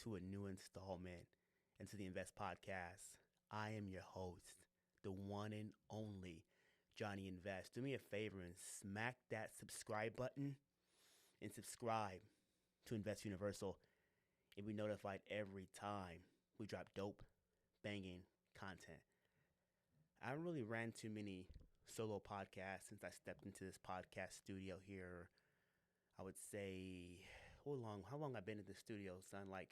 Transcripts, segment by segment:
to a new installment into the Invest Podcast. I am your host, the one and only Johny Invest. Do me a favor and smack that subscribe button and subscribe to Invest Universal and be notified every time we drop dope, banging content. I haven't really ran too many solo podcasts since I stepped into this podcast studio here. I would say, how long I've been in the studio, son? Like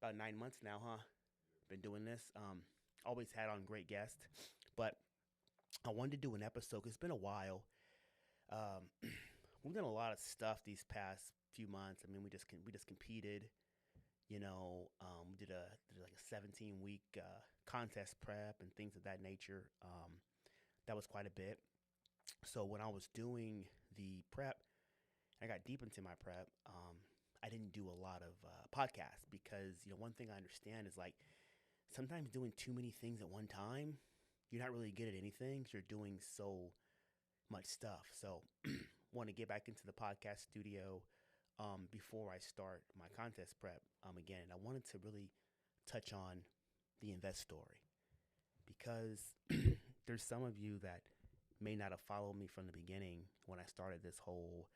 about 9 months now, huh? Been doing this. Always had on great guests, but I wanted to do an episode 'cause it's been a while. We've done a lot of stuff these past few months. I mean, we just competed. We did like a 17-week contest prep and things of that nature. That was quite a bit. So when I was doing the prep, I got deep into my prep. I didn't do a lot of podcasts because, one thing I understand is like sometimes doing too many things at one time, you're not really good at anything because you're doing so much stuff. So want to get back into the podcast studio before I start my contest prep again. And I wanted to really touch on the Invest story because there's some of you that may not have followed me from the beginning when I started this whole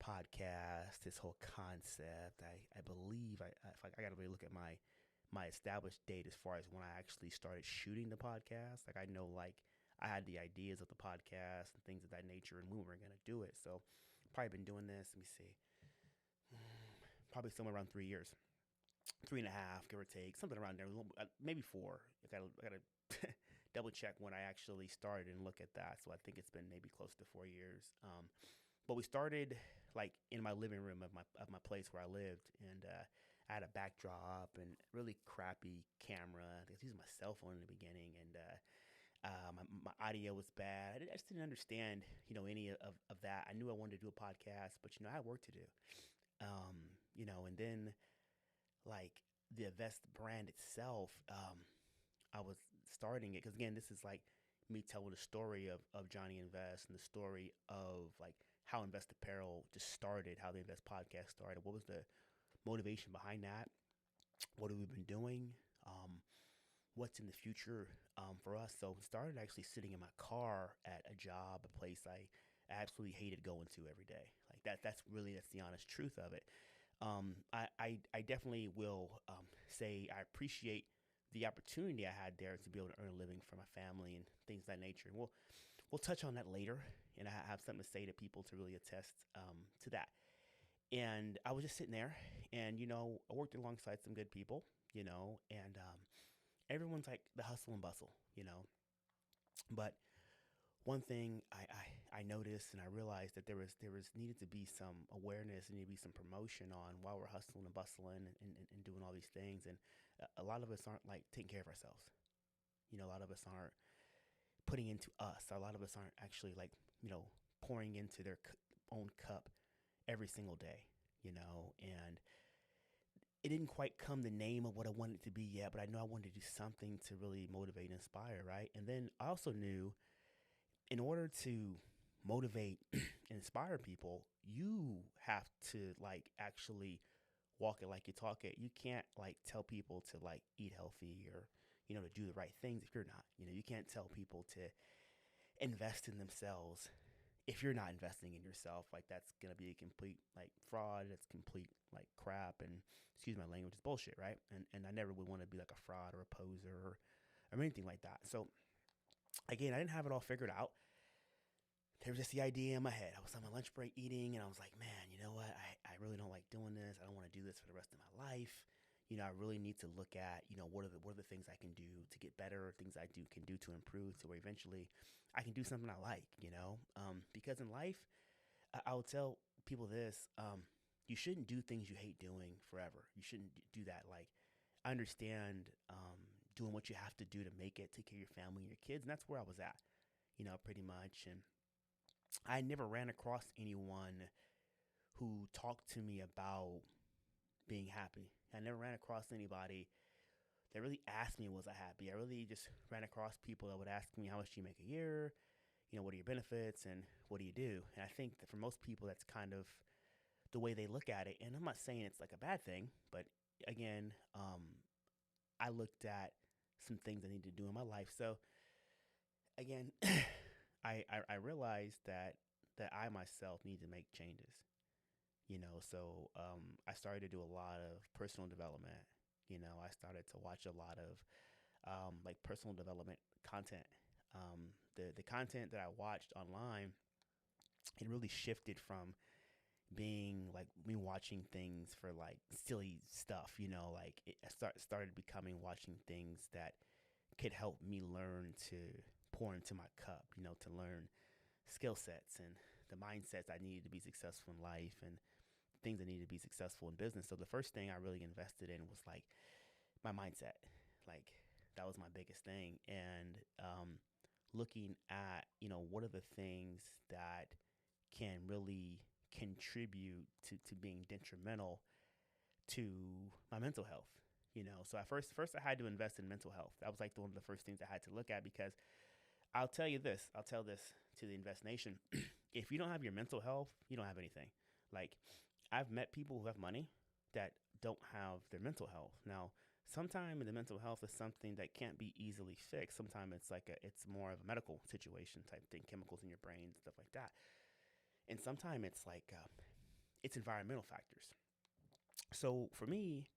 podcast, this whole concept. I believe I got to really look at my established date as far as when I actually started shooting the podcast. Like I know, like I had the ideas of the podcast and things of that nature, and when we were gonna do it. So probably been doing this. Let me see, probably somewhere around 3 years, 3.5, give or take, something around there. Maybe 4. I gotta double check when I actually started and look at that. So I think it's been maybe close to 4 years. But we started like in my living room of my place where I lived, and I had a backdrop and really crappy camera. I was using my cell phone in the beginning, and my audio was bad. I just didn't understand, any of that. I knew I wanted to do a podcast, but I had work to do. And then like the Invest brand itself, I was starting it because again, this is like me telling the story of Johny Invest and the story of like how Invest Apparel just started, how the Invest podcast started. What was the motivation behind that? What have we been doing? What's in the future for us? So it started actually sitting in my car at a job, a place I absolutely hated going to every day. Like that's the honest truth of it. I definitely will say I appreciate the opportunity I had there to be able to earn a living for my family and things of that nature. And we'll touch on that later, and I have something to say to people to really attest to that. And I was just sitting there, and I worked alongside some good people, and everyone's like the hustle and bustle, But one thing I noticed and I realized that there was needed to be some awareness and needed to be some promotion on while we're hustling and bustling and doing all these things. And a lot of us aren't like taking care of ourselves. A lot of us aren't putting into us. A lot of us aren't actually like, pouring into their own cup every single day, and it didn't quite come the name of what I wanted it to be yet, but I know I wanted to do something to really motivate and inspire, right? And then I also knew in order to motivate and inspire people, you have to like actually walk it like you talk it. You can't like tell people to like eat healthy or, to do the right things if you're not. You can't tell people to invest in themselves if you're not investing in yourself. Like that's going to be a complete like fraud. It's complete like crap, and excuse my language, it's bullshit, right? And I never would want to be like a fraud or a poser or anything like that. So again, I didn't have it all figured out. There was just the idea in my head. I was on my lunch break eating, and I was like, man, you know what? I really don't like doing this. I don't want to do this for the rest of my life. I really need to look at, what are the things I can do to get better, things I can do to improve, to where eventually I can do something I like, because in life, I will tell people this, you shouldn't do things you hate doing forever. You shouldn't do that. Like, I understand doing what you have to do to make it, take care of your family and your kids, and that's where I was at, pretty much. And I never ran across anyone who talked to me about being happy. I never ran across anybody that really asked me, was I happy? I really just ran across people that would ask me, how much do you make a year? What are your benefits and what do you do? And I think that for most people, that's kind of the way they look at it. And I'm not saying it's like a bad thing, but again, I looked at some things I need to do in my life. So again, I realized that I myself need to make changes. So I started to do a lot of personal development. I started to watch a lot of like personal development content. The content that I watched online, it really shifted from being like me watching things for like silly stuff. Like started becoming watching things that could help me learn to pour into my cup. To learn skill sets and the mindsets I needed to be successful in life and things I needed to be successful in business. So the first thing I really invested in was like my mindset. Like that was my biggest thing. And looking at, what are the things that can really contribute to being detrimental to my mental health. So at first I had to invest in mental health. That was like one of the first things I had to look at, because I'll tell this to the Invest Nation. If you don't have your mental health, you don't have anything. Like, I've met people who have money that don't have their mental health. Now, sometimes the mental health is something that can't be easily fixed. Sometimes it's more of a medical situation type thing, chemicals in your brain, stuff like that. And sometimes it's environmental factors. So for me,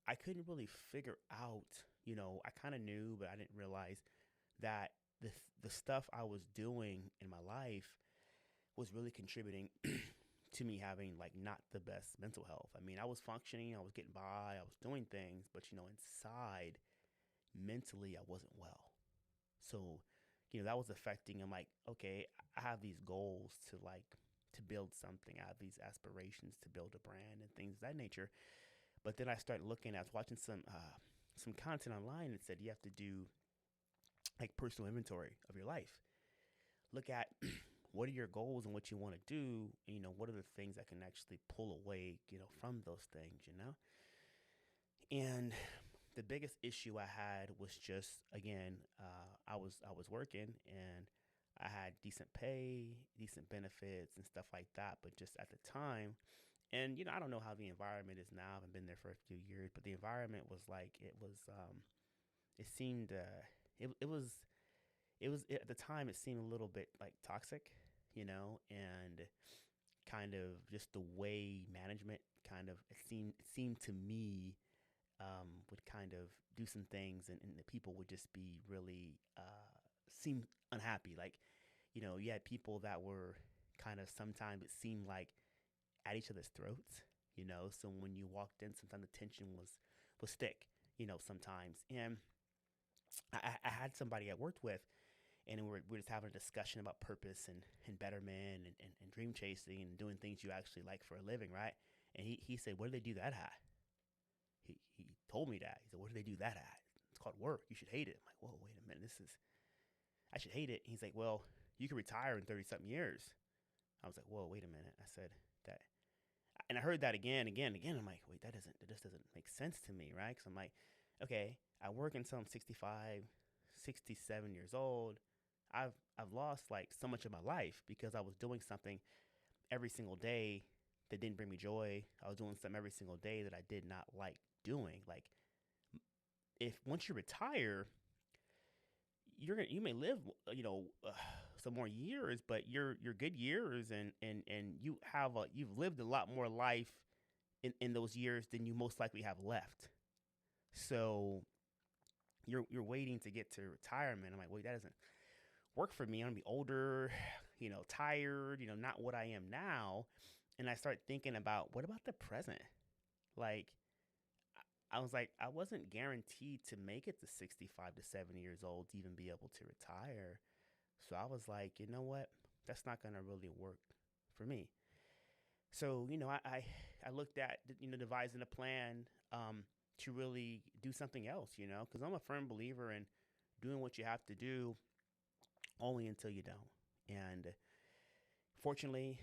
I couldn't really figure out, I kind of knew, but I didn't realize that the stuff I was doing in my life was really contributing to me having like not the best mental health. I mean, I was functioning, I was getting by, I was doing things, but inside mentally I wasn't well. So, that was affecting. I'm like, okay, I have these goals to build something. I have these aspirations to build a brand and things of that nature. But then I started looking, I was watching some content online that said you have to do like personal inventory of your life. Look at what are your goals and what you want to do. What are the things that can actually pull away, from those things. And the biggest issue I had was just, again, I was working and I had decent pay, decent benefits and stuff like that. But just at the time, and I don't know how the environment is now. I haven't been there for a few years, but the environment was like it seemed it was at the time it seemed a little bit like toxic, and kind of just the way management kind of it seemed to me would kind of do some things, and the people would just be really seem unhappy. Like, you had people that were kind of, sometimes it seemed like at each other's throats. So when you walked in, sometimes the tension was thick, sometimes. And I had somebody I worked with, and we're just having a discussion about purpose and betterment and dream chasing and doing things you actually like for a living, right? And he said, "Where do they do that at?" He told me that. He said, "Where do they do that at? It's called work. You should hate it." I'm like, "Whoa, wait a minute. I should hate it." And he's like, "Well, you can retire in 30 something years." I was like, "Whoa, wait a minute." I said that, and I heard that again. I'm like, "Wait, that just doesn't make sense to me," right? Because I'm like, okay, I work until I'm 65, 67 years old. I've lost like so much of my life because I was doing something every single day that didn't bring me joy. I was doing something every single day that I did not like doing. Like, if once you retire, you may live some more years, but your good years, and you've lived a lot more life in those years than you most likely have left. So you're waiting to get to retirement. I'm like, wait, that doesn't work for me. I'm gonna be older, tired, not what I am now. And I start thinking about, what about the present? Like, I was like, I wasn't guaranteed to make it to 65 to 70 years old to even be able to retire. So I was like, you know what? That's not gonna really work for me. So, I looked at, devising a plan to really do something else, because I'm a firm believer in doing what you have to do only until you don't. And fortunately,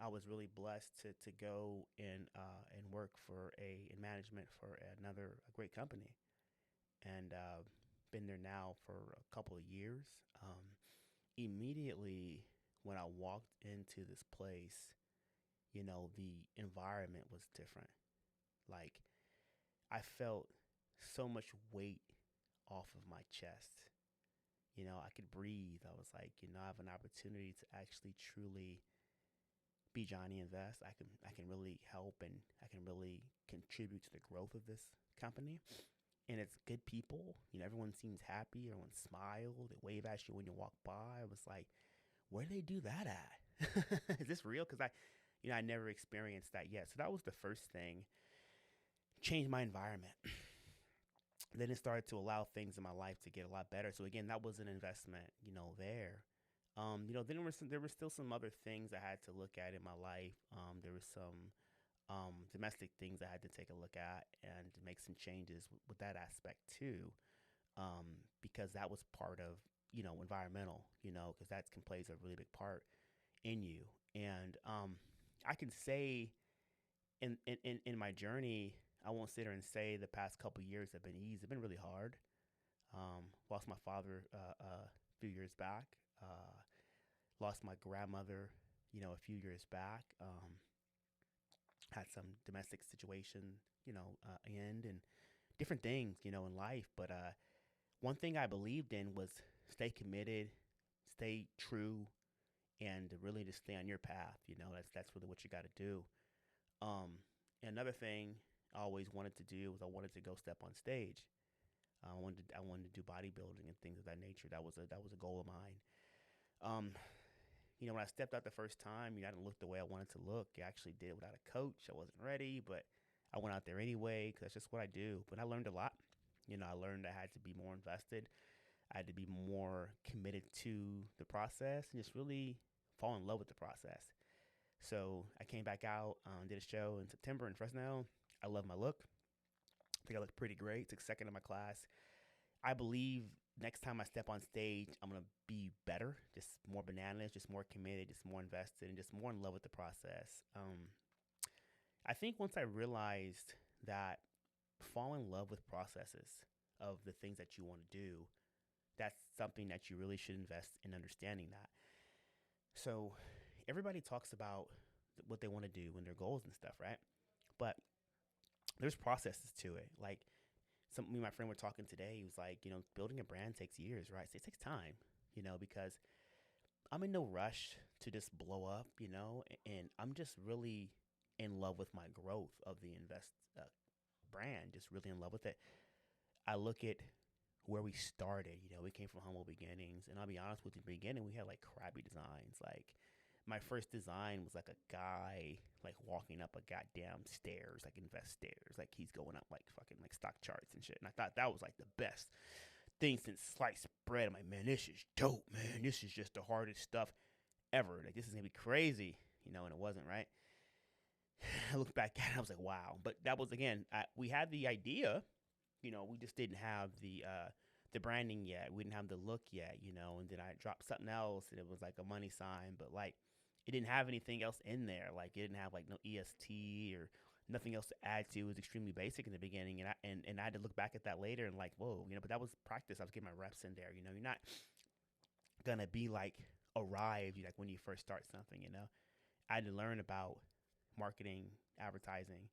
I was really blessed to go and work in management for a great company, and been there now for a couple of years. Immediately when I walked into this place, the environment was different. Like, I felt so much weight off of my chest. I could breathe. I was like, I have an opportunity to actually truly be Johny Invest. I can really help, and I can really contribute to the growth of this company. And it's good people. Everyone seems happy. Everyone smiled. They wave at you when you walk by. I was like, where do they do that at? Is this real? Because I never experienced that yet. So that was the first thing. Change my environment. Then it started to allow things in my life to get a lot better. So again, that was an investment, there. Then there were still some other things I had to look at in my life. There was some domestic things I had to take a look at and to make some changes with that aspect too, because that was part of environmental, because that can plays a really big part in you. And I can say in my journey, I won't sit here and say the past couple years have been easy. They've been really hard. Lost my father a few years back. Lost my grandmother, a few years back. Had some domestic situation, end and different things, in life. But one thing I believed in was stay committed, stay true, and to really just stay on your path. That's really what you got to do. Another thing I always wanted to do was I wanted to go step on stage. I wanted to do bodybuilding and things of that nature. That was a goal of mine. When I stepped out the first time, I didn't look the way I wanted to look. I actually did it without a coach. I wasn't ready, but I went out there anyway because that's just what I do. But I learned a lot. I learned I had to be more invested. I had to be more committed to the process and just really fall in love with the process. So I came back out, did a show in September in Fresno. I love my look. I think I look pretty great. Took second in my class. I believe next time I step on stage, I'm going to be better, just more bananas, just more committed, just more invested, and just more in love with the process. I think once I realized that fall in love with processes of the things that you want to do, that's something that you really should invest in understanding that. So everybody talks about what they want to do and their goals and stuff, right? But there's processes to it. Like me and my friend were talking today. He was like, building a brand takes years, right? So it takes time, because I'm in no rush to just blow up, and I'm just really in love with my growth of the brand, just really in love with it. I look at where we started, we came from humble beginnings, and I'll be honest with you, in the beginning, we had like crappy designs. Like my first design was like a guy like walking up a goddamn stairs, like invest stairs, like he's going up like fucking like stock charts and shit. And I thought that was like the best thing since sliced bread. I'm like, man, this is dope, man. This is just the hardest stuff ever. Like this is gonna be crazy, and it wasn't, right? I looked back at it, I was like, wow. But that was again, we had the idea, we just didn't have the branding yet. We didn't have the look yet, and then I dropped something else and it was like a money sign, but like it didn't have anything else in there. Like it didn't have like no EST or nothing else to add to. It was extremely basic in the beginning, and I had to look back at that later and like, whoa, but that was practice. I was getting my reps in there. You're not gonna be like arrived like when you first start something. I had to learn about marketing, advertising,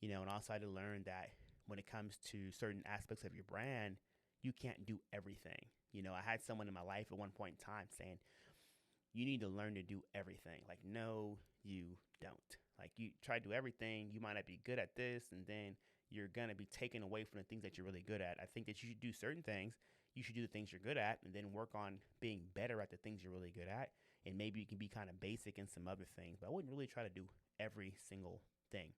and also I had to learn that when it comes to certain aspects of your brand, you can't do everything. I had someone in my life at one point in time saying, you need to learn to do everything. Like, no, you don't. Like, you try to do everything. You might not be good at this, and then you're going to be taken away from the things that you're really good at. I think that you should do certain things. You should do the things you're good at, and then work on being better at the things you're really good at. And maybe you can be kind of basic in some other things, but I wouldn't really try to do every single thing.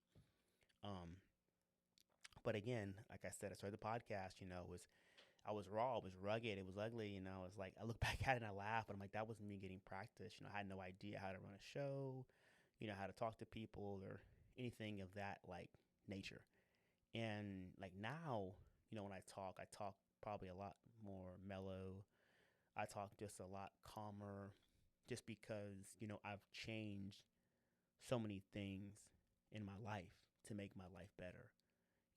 But again, like I said, I started the podcast, I was raw, it was rugged, it was ugly, it was like, I look back at it and I laugh, but I'm like, that wasn't me getting practice. I had no idea how to run a show, how to talk to people or anything of that like nature. And like now, when I talk probably a lot more mellow. I talk just a lot calmer just because, I've changed so many things in my life to make my life better.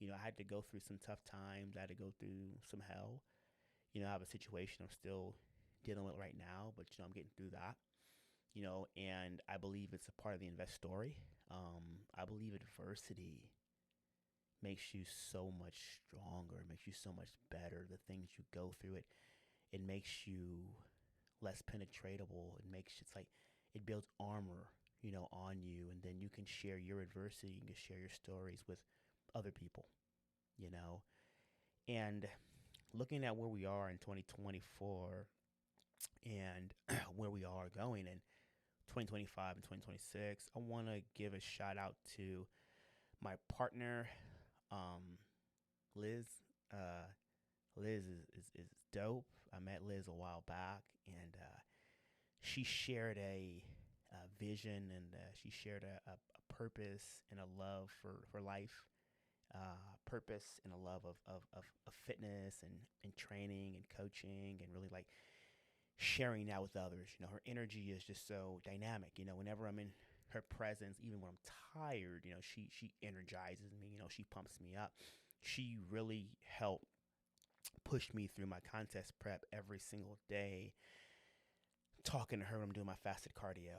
I had to go through some tough times. I had to go through some hell. I have a situation I'm still dealing with right now, but, I'm getting through that, and I believe it's a part of the Invest story. I believe adversity makes you so much stronger. It makes you so much better. The things you go through, it makes you less penetratable. It's like it builds armor, on you, and then you can share your adversity. You can share your stories with other people, you know. And looking at where we are in 2024 and where we are going in 2025 and 2026, I want to give a shout out to my partner, Liz. Liz is dope. I met Liz a while back, and she shared a vision, and she shared a purpose and a love for life, purpose and a love of fitness and training and coaching, and really like sharing that with others. Her energy is just so dynamic. Whenever I'm in her presence, even when I'm tired, she energizes me. She pumps me up. She really helped push me through my contest prep every single day. Talking to her when I'm doing my fasted cardio,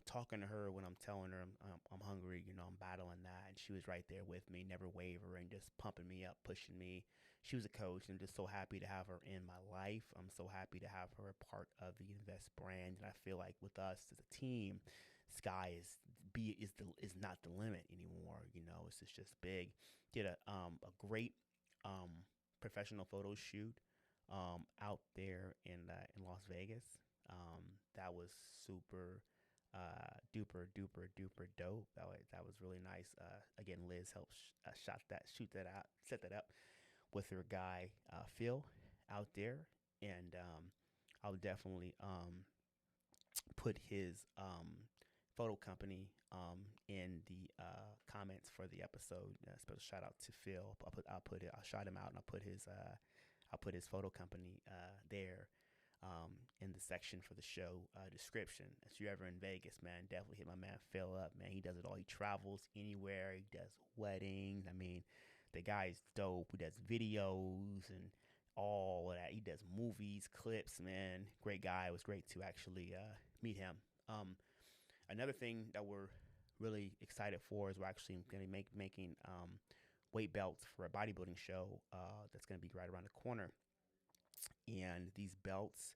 talking to her when I'm telling her I'm hungry, I'm battling that. And she was right there with me, never wavering, just pumping me up, pushing me. She was a coach, and I'm just so happy to have her in my life. I'm so happy to have her a part of the Invest brand. And I feel like with us as a team, sky is not the limit anymore. It's just big. Did a great professional photo shoot out there in Las Vegas. That was super duper dope. That was really nice. Again, Liz helped shoot that out, set that up with her guy Phil out there, and I'll definitely put his photo company in the comments for the episode. Special shout out to Phil. I'll shout him out, and I'll put his photo company there in the section for the show description. If you're ever in Vegas, man, definitely hit my man Phil up, man. He does it all. He travels anywhere. He does weddings. I mean, the guy's dope. He does videos and all of that. He does movies, clips, man. Great guy. It was great to actually meet him. Another thing that we're really excited for is we're actually going to be making weight belts for a bodybuilding show that's going to be right around the corner. And these belts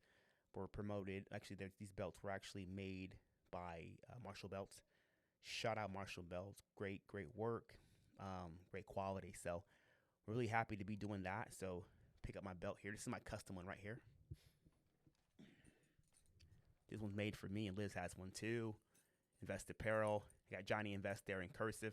were promoted. Actually, these belts were actually made by Marshall Belts. Shout out Marshall Belts. Great work. Great quality. So we're really happy to be doing that. So pick up my belt here. This is my custom one right here. This one's made for me, and Liz has one too. Invest Apparel. I got Johny Invest there in cursive.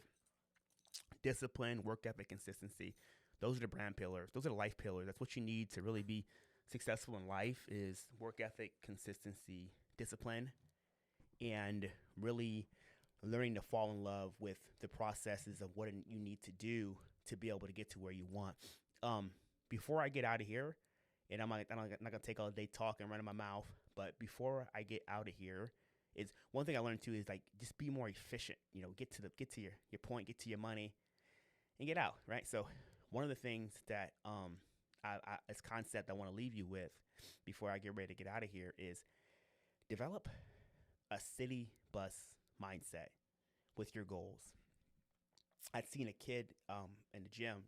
Discipline, work ethic, consistency. Those are the brand pillars. Those are the life pillars. That's what you need to really be successful in life is work ethic, consistency, discipline, and really learning to fall in love with the processes of what you need to do to be able to get to where you want. Before I get out of here, and I'm not going to take all day talking and running my mouth, but before I get out of here, is one thing I learned too is like just be more efficient. Get to your point, get to your money, and get out. Right. So one of the things that this concept I want to leave you with before I get ready to get out of here is develop a city bus mindset with your goals. I'd seen a kid in the gym,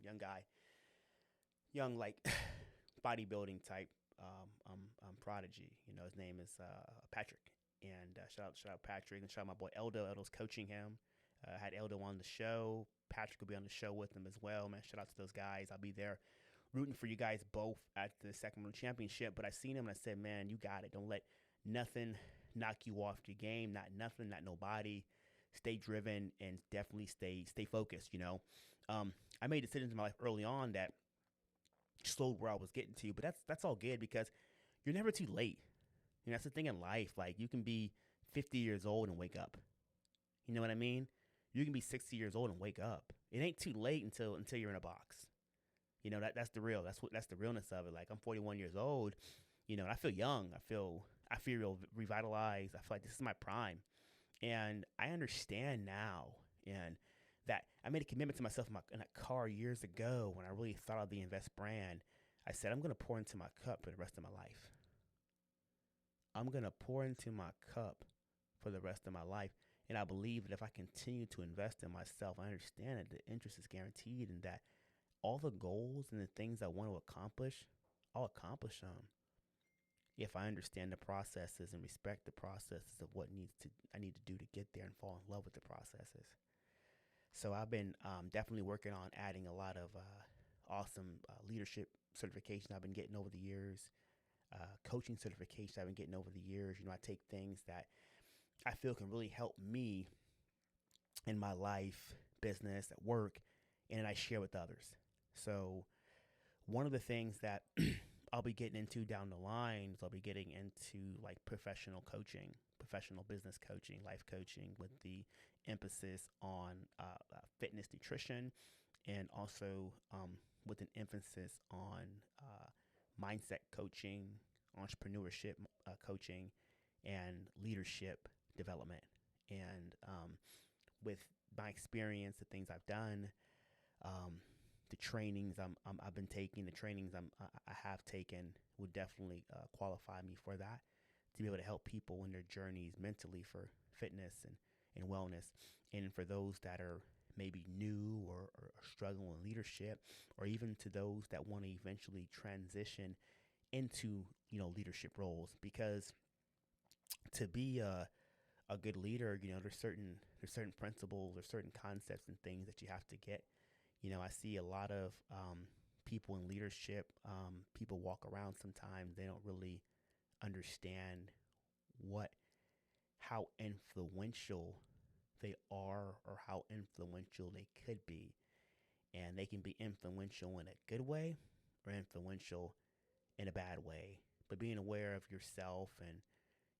young like bodybuilding type prodigy. His name is Patrick. And shout out Patrick, and shout out my boy Eldo. Eldo's coaching him. I had Eldo on the show. Patrick will be on the show with him as well, man. Shout out to those guys. I'll be there rooting for you guys both at the Sacramento Championship. But I seen him and I said, man, you got it. Don't let nothing knock you off your game. Not nothing, not nobody. Stay driven and definitely stay focused. I made decisions in my life early on that slowed where I was getting to, but that's all good because you're never too late. That's the thing in life. Like you can be 50 years old and wake up. You know what I mean? You can be 60 years old and wake up. It ain't too late until you're in a box. That's the real. That's the realness of it. Like I'm 41 years old, and I feel young. I feel revitalized. I feel like this is my prime, and I understand now. And that I made a commitment to myself in a car years ago when I really thought of the Invest brand. I said I'm gonna pour into my cup for the rest of my life. I'm going to pour into my cup for the rest of my life. And I believe that if I continue to invest in myself, I understand that the interest is guaranteed and that all the goals and the things I want to accomplish, I'll accomplish them if I understand the processes and respect the processes of what I need to do to get there and fall in love with the processes. So I've been definitely working on adding a lot of awesome leadership certification I've been getting over the years, coaching certifications I've been getting over the years. I take things that I feel can really help me in my life, business, at work, and then I share with others. So one of the things that I'll be getting into down the line is I'll be getting into like professional coaching, professional business coaching, life coaching with the emphasis on fitness, nutrition, and also with an emphasis on mindset coaching, entrepreneurship coaching, and leadership development. And with my experience, the things I've done, the trainings I've been taking, the trainings I have taken would definitely qualify me for that, to be able to help people in their journeys mentally for fitness and wellness. And for those that are maybe new or struggling with leadership, or even to those that want to eventually transition into, leadership roles. Because to be a good leader, there's certain principles or certain concepts and things that you have to get. I see a lot of people in leadership, people walk around sometimes, they don't really understand how influential they are or how influential they could be. And they can be influential in a good way or influential in a bad way. But being aware of yourself and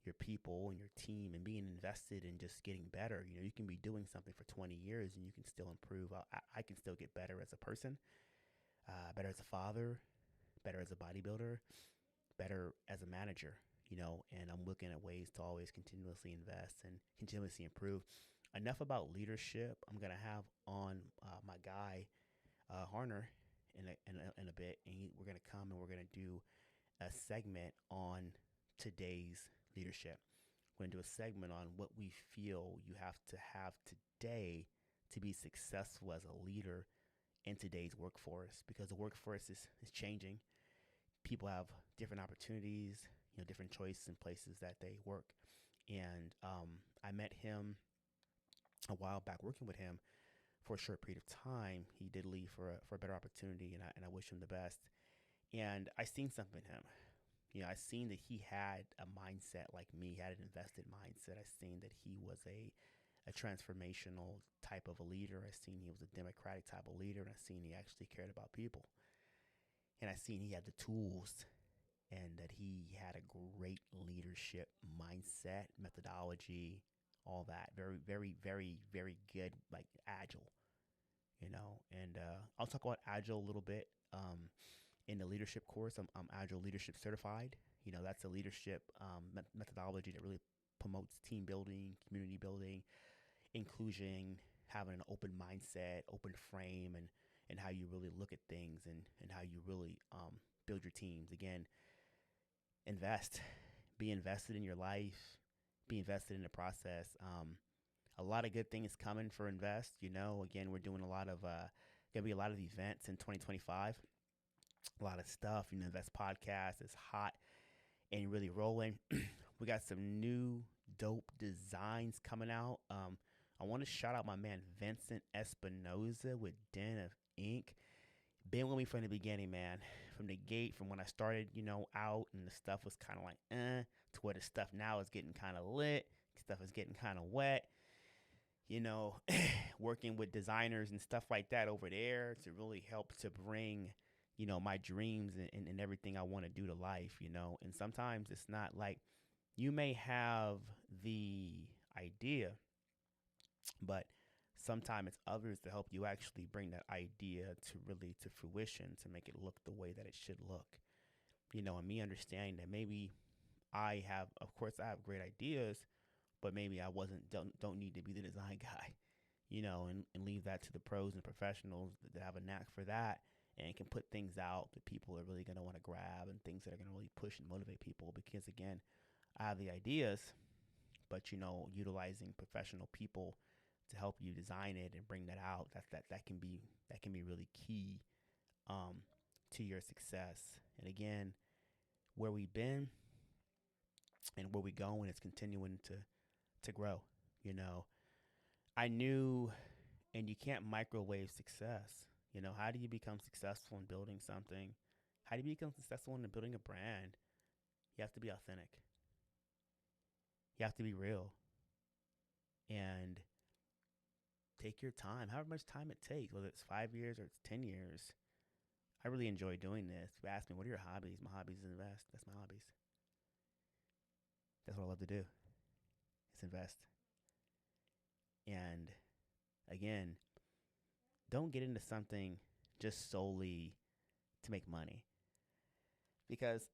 your people and your team and being invested in just getting better. You can be doing something for 20 years and you can still improve. I can still get better as a person, better as a father, better as a bodybuilder, better as a manager, and I'm looking at ways to always continuously invest and continuously improve. Enough about leadership. I'm going to have on my guy, Harner, in a bit, and we're going to come and we're going to do a segment on today's leadership. We're going to do a segment on what we feel you have to have today to be successful as a leader in today's workforce, because the workforce is changing. People have different opportunities, different choices and places that they work. And I met him a while back working with him for a short period of time. He did leave for a better opportunity, and I wish him the best. And I seen something in him. I seen that he had a mindset like me, he had an invested mindset. I seen that he was a transformational type of a leader. I seen he was a democratic type of leader, and I seen he actually cared about people. And I seen he had the tools and that he had a great leadership mindset, methodology, all that. Very, very, very, very good, like agile, and I'll talk about agile a little bit. In the leadership course, I'm Agile Leadership Certified. That's a leadership methodology that really promotes team building, community building, inclusion, having an open mindset, open frame, and how you really look at things and how you really build your teams. Again, be invested in your life, be invested in the process. A lot of good things coming for Invest. Again, we're doing gonna be a lot of events in 2025. A lot of stuff. Invest podcast is hot and really rolling. We got some new dope designs coming out. I want to shout out my man Vincent Espinoza with Den of Ink. Been with me from the beginning, man. From the gate, from when I started, out, and the stuff was kind of like, to where the stuff now is getting kind of lit. Stuff is getting kind of wet. Working with designers and stuff like that over there to really help to bring my dreams and everything I want to do to life, and sometimes it's not like you may have the idea, but sometimes it's others to help you actually bring that idea to fruition, to make it look the way that it should look, and me understanding that maybe I have great ideas, but maybe I don't need to be the design guy, and leave that to the pros and professionals that have a knack for that and can put things out that people are really going to want to grab and things that are going to really push and motivate people. Because again, I have the ideas, but utilizing professional people to help you design it and bring that out, that can be really key to your success. And again, where we've been and where we going is continuing to grow. I knew, and you can't microwave success. How do you become successful in building something? How do you become successful in building a brand? You have to be authentic. You have to be real. And take your time, however much time it takes, whether it's 5 years or it's 10 years. I really enjoy doing this. If you ask me, what are your hobbies? My hobbies is invest. That's my hobbies. That's what I love to do. It's invest. And again, don't get into something just solely to make money. Because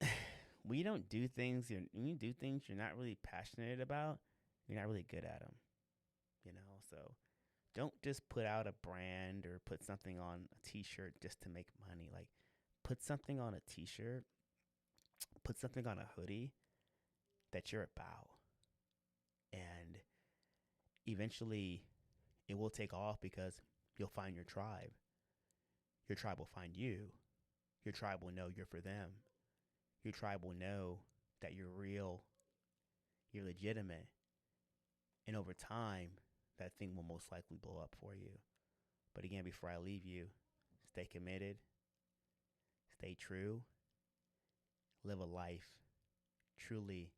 when you don't do things, when you do things you're not really passionate about, you're not really good at them. So don't just put out a brand or put something on a t-shirt just to make money. Like, put something on a t-shirt, put something on a hoodie that you're about. And eventually it will take off because you'll find your tribe. Your tribe will find you. Your tribe will know you're for them. Your tribe will know that you're real, you're legitimate. And over time, that thing will most likely blow up for you. But again, before I leave you, stay committed, stay true, live a life truly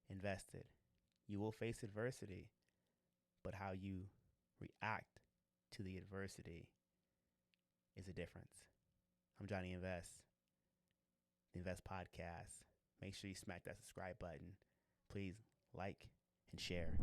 invested. You will face adversity, but how you react to the adversity is a difference. I'm Johny Invest, the Invest Podcast. Make sure you smack that subscribe button. Please like and share.